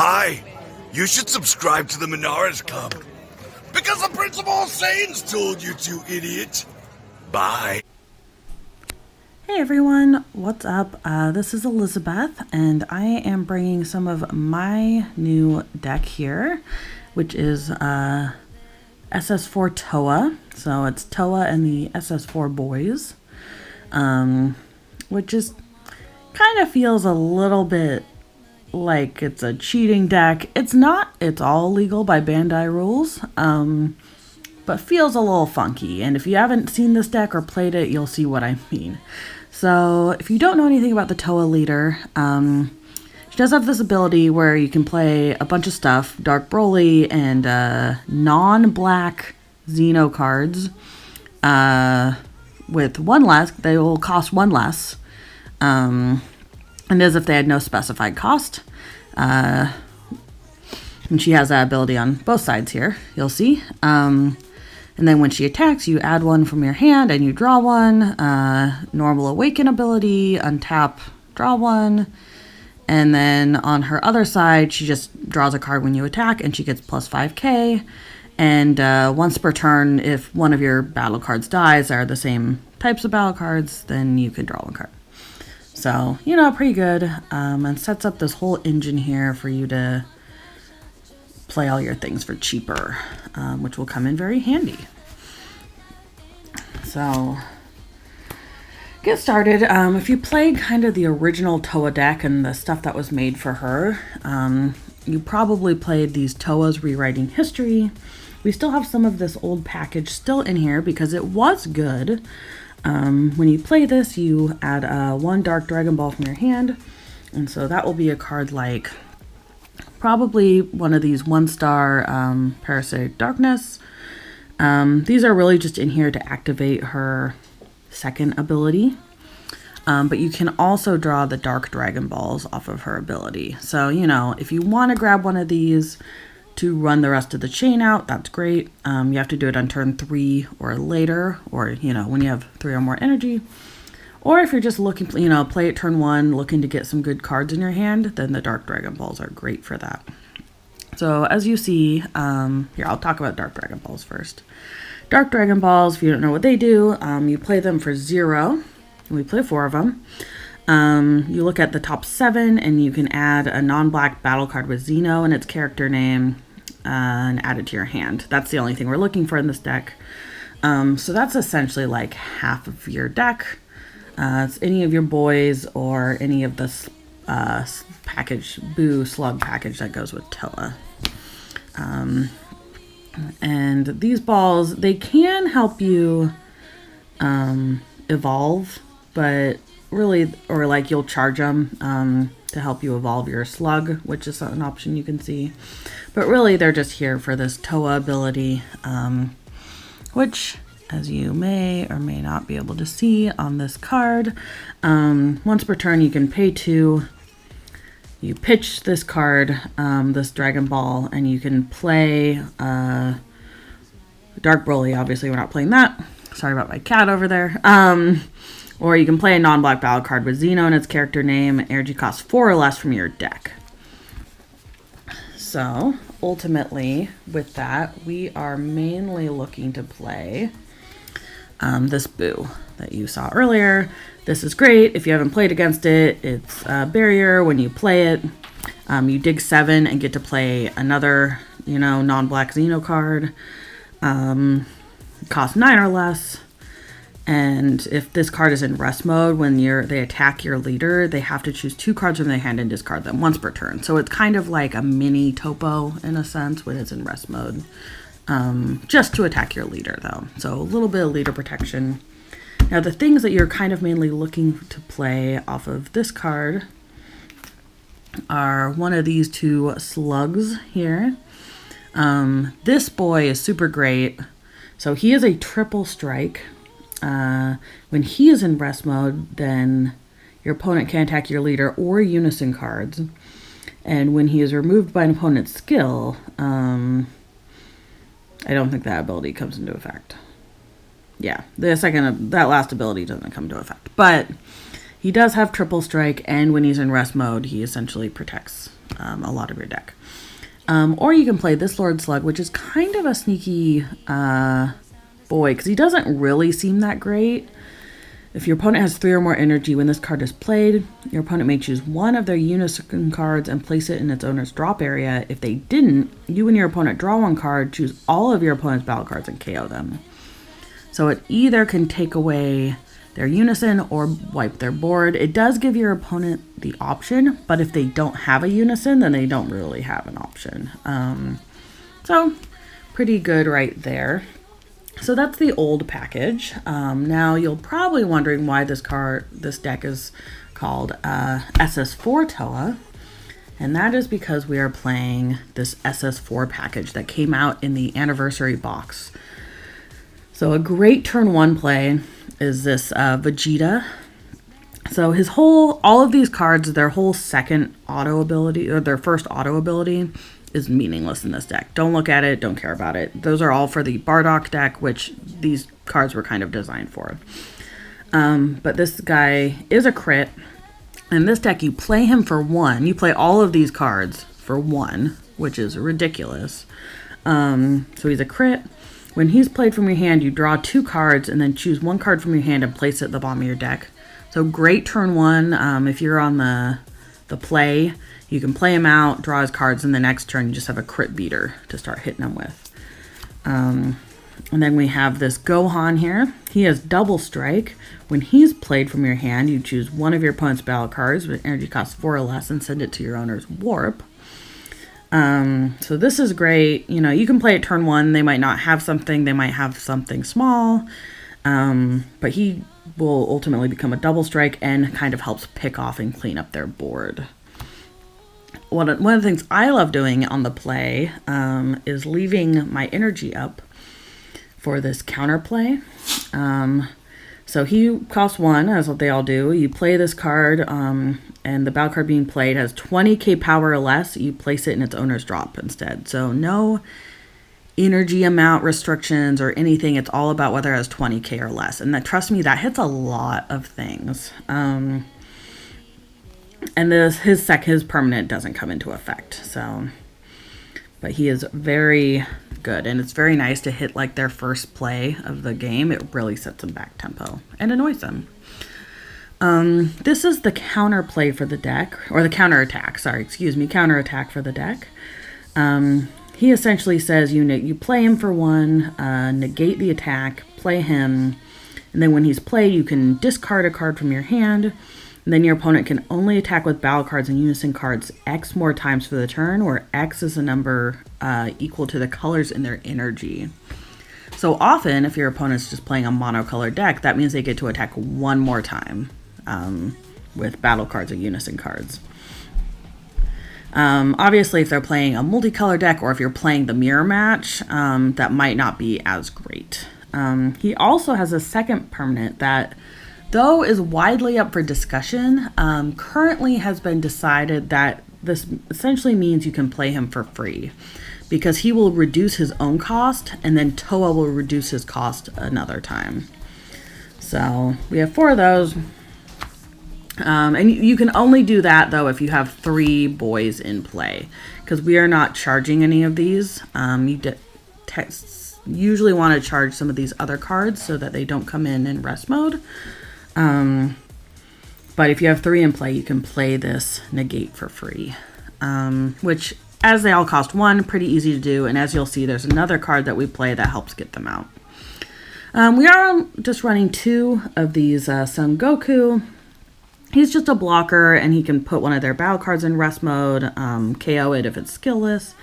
Hi, you should subscribe to the Monaresclub. Because the Principal of Saiyans told you to, idiot. Bye. Hey everyone, what's up? This is Elizabeth, and I am bringing some of my new deck here, which is SS4 Towa. So it's Towa and the SS4 boys, which just kind of feels a little bit like it's a cheating deck. It's not. It's all legal by Bandai rules, but feels a little funky. And if you haven't seen this deck or played it, you'll see what I mean. So if you don't know anything about the Towa leader, she does have this ability where you can play a bunch of stuff, Dark Broly and non-black Xeno cards with one less. They will cost one less, and as if they had no specified cost. And she has that ability on both sides here, you'll see. And then when she attacks, you add one from your hand and you draw one. Normal Awaken ability, untap, draw one. And then on her other side, she just draws a card when you attack and she gets plus 5k. And once per turn, if one of your battle cards dies, are the same types of battle cards, then you can draw one card. So, you know, pretty good. And sets up this whole engine here for you to play all your things for cheaper, which will come in very handy. So, get started. If you played kind of the original Towa deck and the stuff that was made for her, you probably played these Towas Rewriting History. We still have some of this old package still in here because it was good. When you play this, you add one Dark Dragon Ball from your hand, and so that will be a card like probably one of these 1-star Parasitic Darkness. These are really just in here to activate her second ability, but you can also draw the Dark Dragon Balls off of her ability. So, you know, if you want to grab one of these to run the rest of the chain out, that's great. You have to do it on turn 3 or later, or, you know, when you have 3 or more energy. Or if you're just looking, you know, play it turn 1, looking to get some good cards in your hand, then the Dark Dragon Balls are great for that. So as you see, here, I'll talk about Dark Dragon Balls first. Dark Dragon Balls, if you don't know what they do, you play them for 0, and we play 4 of them. You look at the top 7, and you can add a non-black battle card with Xeno and its character name, and add it to your hand. That's the only thing we're looking for in this deck. So that's essentially like half of your deck. It's any of your boys or any of the package, Boo Slug package that goes with Towa. And these balls, they can help you evolve, but really, or like you'll charge them to help you evolve your slug, which is an option you can see. But really, they're just here for this Towa ability, which, as you may or may not be able to see on this card, once per turn you can pay 2. You pitch this card, this Dragon Ball, and you can play Dark Broly. Obviously, we're not playing that. Sorry about my cat over there. Or you can play a non-black battle card with Xeno and its character name. Energy costs 4 or less from your deck. So, ultimately, with that, we are mainly looking to play this Boo that you saw earlier. This is great if you haven't played against it. It's a barrier when you play it. You dig 7 and get to play another, you know, non-black Xeno card. Costs 9 or less. And if this card is in rest mode, when they attack your leader, they have to choose 2 cards from their hand and discard them once per turn. So it's kind of like a mini Topo in a sense when it's in rest mode. Just to attack your leader though. So a little bit of leader protection. Now the things that you're kind of mainly looking to play off of this card are one of these 2 slugs here. This boy is super great. So he is a triple strike. When he is in rest mode, then your opponent can attack your leader or unison cards. And when he is removed by an opponent's skill, I don't think that ability comes into effect. Yeah, that last ability doesn't come into effect. But He does have triple strike, and when he's in rest mode, he essentially protects a lot of your deck. Or you can play this Lord Slug, which is kind of a sneaky boy, because he doesn't really seem that great. If your opponent has 3 or more energy when this card is played, your opponent may choose one of their Unison cards and place it in its owner's drop area. If they didn't, you and your opponent draw 1 card, choose all of your opponent's battle cards, and KO them. So it either can take away their Unison or wipe their board. It does give your opponent the option, but if they don't have a Unison, then they don't really have an option. So pretty good right there. So that's the old package. Now you're probably wondering why this deck is called SS4 Towa, and that is because we are playing this SS4 package that came out in the anniversary box. So a great turn 1 play is this Gogeta. So all of these cards, their whole second auto ability, or their first auto ability, is meaningless in this deck. Don't look at it, don't care about it. Those are all for the Bardock deck, which these cards were kind of designed for. But this guy is a crit. In this deck, you play him for 1. You play all of these cards for 1, which is ridiculous. So he's a crit. When he's played from your hand, you draw 2 cards and then choose 1 card from your hand and place it at the bottom of your deck. So great turn 1. If you're on the play, you can play him out, draw his cards, and the next turn you just have a crit beater to start hitting him with. And then we have this Gohan here. He has double strike. When he's played from your hand, you choose 1 of your opponent's battle cards with energy cost 4 or less and send it to your owner's warp. So this is great. You know, you can play it turn 1. They might not have something. They might have something small. But he will ultimately become a double strike and kind of helps pick off and clean up their board. One of the things I love doing on the play is leaving my energy up for this counterplay. So he costs 1, as what they all do. You play this card, and the battle card being played has 20k power or less. You place it in its owner's drop instead. So no energy amount restrictions or anything. It's all about whether it has 20k or less. And trust me, that hits a lot of things. And his permanent doesn't come into effect. But he is very good, and it's very nice to hit like their first play of the game. It really sets them back tempo and annoys them. This is the counter play for the deck, or the counter attack. Counter attack for the deck. He essentially says you play him for 1, negate the attack, play him, and then when he's played, you can discard a card from your hand. And then your opponent can only attack with battle cards and Unison cards X more times for the turn, where X is a number equal to the colors in their energy. So often, if your opponent's just playing a monocolored deck, that means they get to attack 1 more time with battle cards or Unison cards. Obviously, if they're playing a multicolor deck, or if you're playing the mirror match, that might not be as great. He also has a second permanent that, though is widely up for discussion, currently has been decided that this essentially means you can play him for free, because he will reduce his own cost, and then Towa will reduce his cost another time. So we have 4 of those. And you can only do that, though, if you have 3 boys in play, because we are not charging any of these. You usually want to charge some of these other cards so that they don't come in rest mode. But if you have 3 in play, you can play this negate for free, which, as they all cost 1, pretty easy to do. And as you'll see, there's another card that we play that helps get them out. We are just running 2 of these Son Goku. He's just a blocker, and he can put one of their battle cards in rest mode, KO it if it's skillless.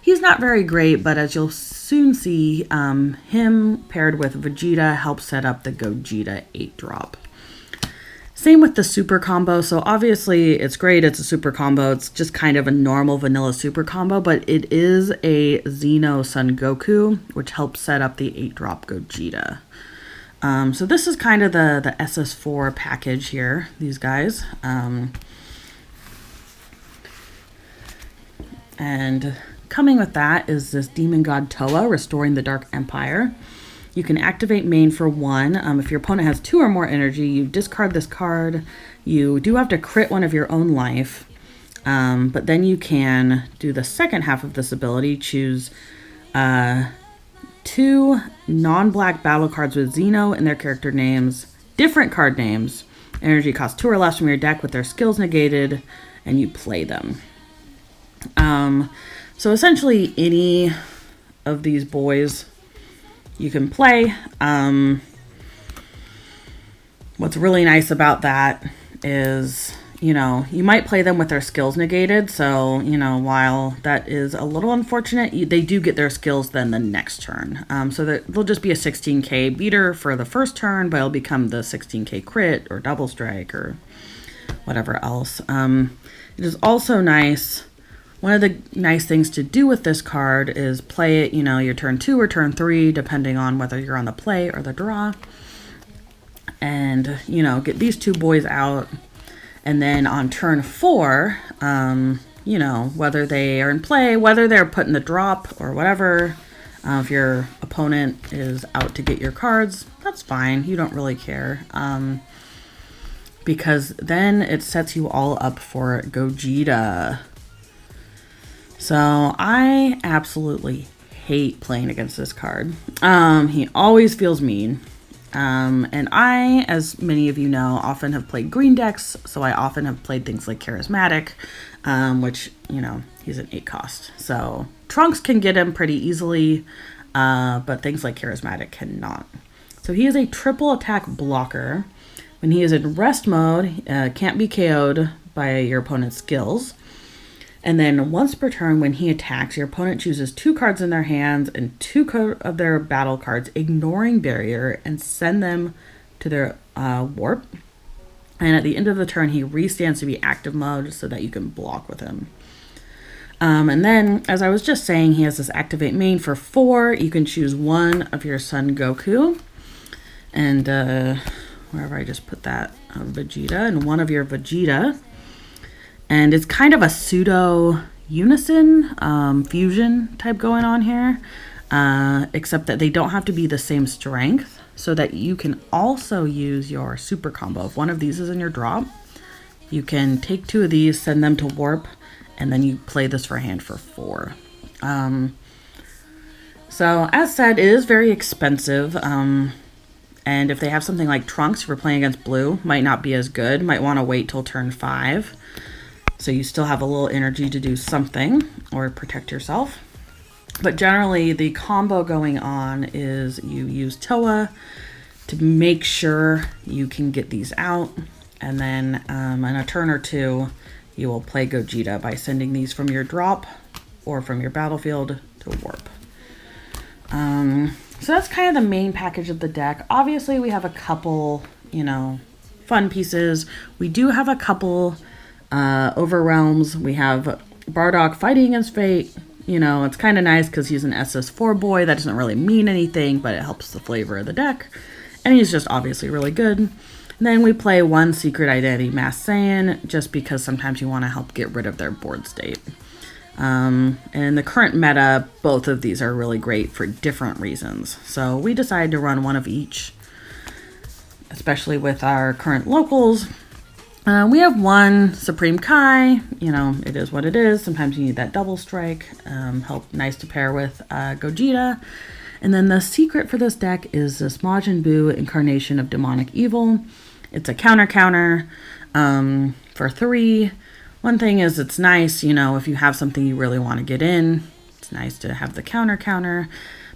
He's not very great, but as you'll soon see, him paired with Vegeta helps set up the Gogeta 8-drop. Same with the super combo. So obviously it's great. It's a super combo. It's just kind of a normal vanilla super combo, but it is a Xeno Son Goku, which helps set up the 8-drop Gogeta. So this is kind of the SS4 package here, these guys. And coming with that is this Demon God Towa, Restoring the Dark Empire. You can activate main for 1. If your opponent has 2 or more energy, you discard this card. You do have to crit one of your own life, but then you can do the second half of this ability, choose 2 non-black battle cards with Xeno in their character names, different card names, energy cost 2 or less from your deck with their skills negated, and you play them. So essentially any of these boys you can play. What's really nice about that is, you know, you might play them with their skills negated. So, you know, while that is a little unfortunate, they do get their skills then the next turn. So they'll just be a 16k beater for the first turn, but it'll become the 16k crit or double strike or whatever else. It is also nice. One of the nice things to do with this card is play it, you know, your turn 2 or turn 3, depending on whether you're on the play or the draw. And, you know, get these 2 boys out. And then on turn 4, you know, whether they are in play, whether they're put in the drop or whatever, if your opponent is out to get your cards, that's fine. You don't really care. Because then it sets you all up for Gogeta. So I absolutely hate playing against this card. He always feels mean. And I, as many of you know, often have played green decks, so I often have played things like Charismatic, which, you know, he's an 8 cost. So Trunks can get him pretty easily, but things like Charismatic cannot. So he is a triple attack blocker. When he is in rest mode, can't be KO'd by your opponent's skills. And then once per turn, when he attacks, your opponent chooses 2 cards in their hands and 2 of their battle cards, ignoring barrier, and send them to their warp. And at the end of the turn, he restands to be active mode so that you can block with him. And then, as I was just saying, he has this activate main for 4. You can choose 1 of your Son Goku. And wherever I just put that, Vegeta, and 1 of your Vegeta. And it's kind of a pseudo unison fusion type going on here, except that they don't have to be the same strength, so that you can also use your super combo. If one of these is in your drop, you can take 2 of these, send them to warp, and then you play this for hand for 4. So as said, it is very expensive. And if they have something like Trunks, if you're playing against blue, might not be as good. Might want to wait till turn 5. So you still have a little energy to do something or protect yourself. But generally, the combo going on is you use Towa to make sure you can get these out. And then in a turn or 2, you will play Gogeta by sending these from your drop or from your battlefield to warp. So that's kind of the main package of the deck. Obviously, we have a couple, you know, fun pieces. We do have a couple Overrealms. We have Bardock fighting against Fate. You know, it's kind of nice because he's an SS4 boy. That doesn't really mean anything, but it helps the flavor of the deck. And he's just obviously really good. And then we play 1 Secret Identity Mass Saiyan, just because sometimes you want to help get rid of their board state. And in the current meta, both of these are really great for different reasons. So we decided to run 1 of each, especially with our current locals. We have 1 Supreme Kai. You know, it is what it is. Sometimes you need that double strike. Nice to pair with Gogeta. And then the secret for this deck is this Majin Buu incarnation of demonic evil. It's a counter for 3. One thing is it's nice, you know, if you have something you really want to get in, it's nice to have the counter.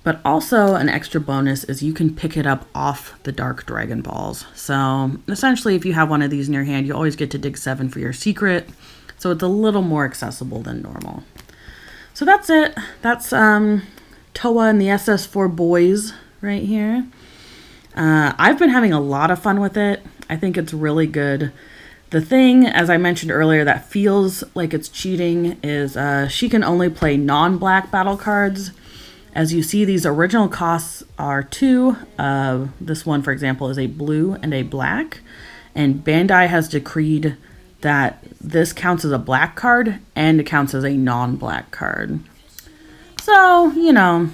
But also an extra bonus is you can pick it up off the Dark Dragon Balls. So essentially, if you have one of these in your hand, you always get to dig 7 for your secret. So it's a little more accessible than normal. So that's it. That's Towa and the SS4 boys right here. I've been having a lot of fun with it. I think it's really good. The thing, as I mentioned earlier, that feels like it's cheating is she can only play non-black battle cards. As you see, these original costs are 2. This one, for example, is a blue and a black. And Bandai has decreed that this counts as a black card and it counts as a non-black card. So, you know,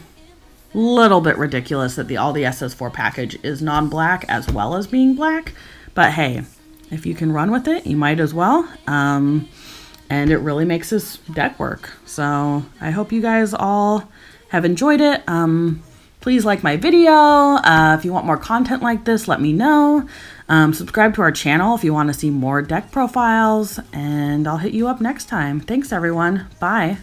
a little bit ridiculous that all the SS4 package is non-black as well as being black. But hey, If you can run with it, you might as well. And it really makes this deck work. So I hope you guys all have enjoyed it. Please like my video. If you want more content like this, let me know. Subscribe to our channel if you want to see more deck profiles. And I'll hit you up next time. Thanks, everyone. Bye.